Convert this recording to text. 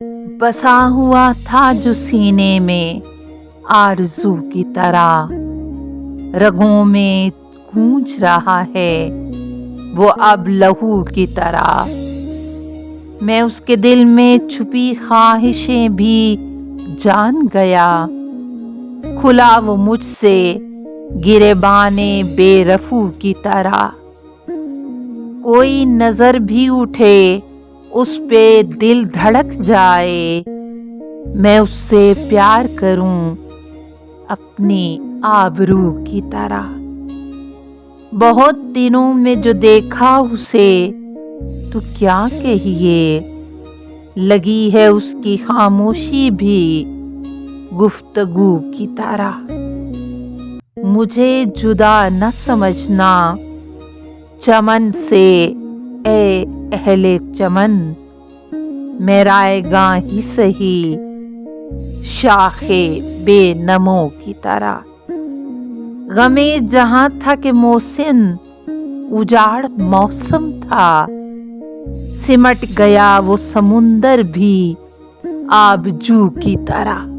बसा हुआ था जो सीने में आरज़ू की तरह, रगों में गूंज रहा है वो अब लहू की तरह। मैं उसके दिल में छुपी ख्वाहिशें भी जान गया, खुला वो मुझसे गिरेबाने बेरफू की तरह। कोई नजर भी उठे उस पे दिल धड़क जाए, मैं उससे प्यार करूं अपनी आबरू की तरह। बहुत दिनों में जो देखा उसे तो क्या कहिए, लगी है उसकी खामोशी भी गुफ्तगू की तरह। मुझे जुदा न समझना चमन से ए अहले चमन, मैं रायगां ही सही शाखे बेनमो की तरह। गमे जहां था कि मौसम उजाड़ मौसम था, सिमट गया वो समुंदर भी आबजू की तरह।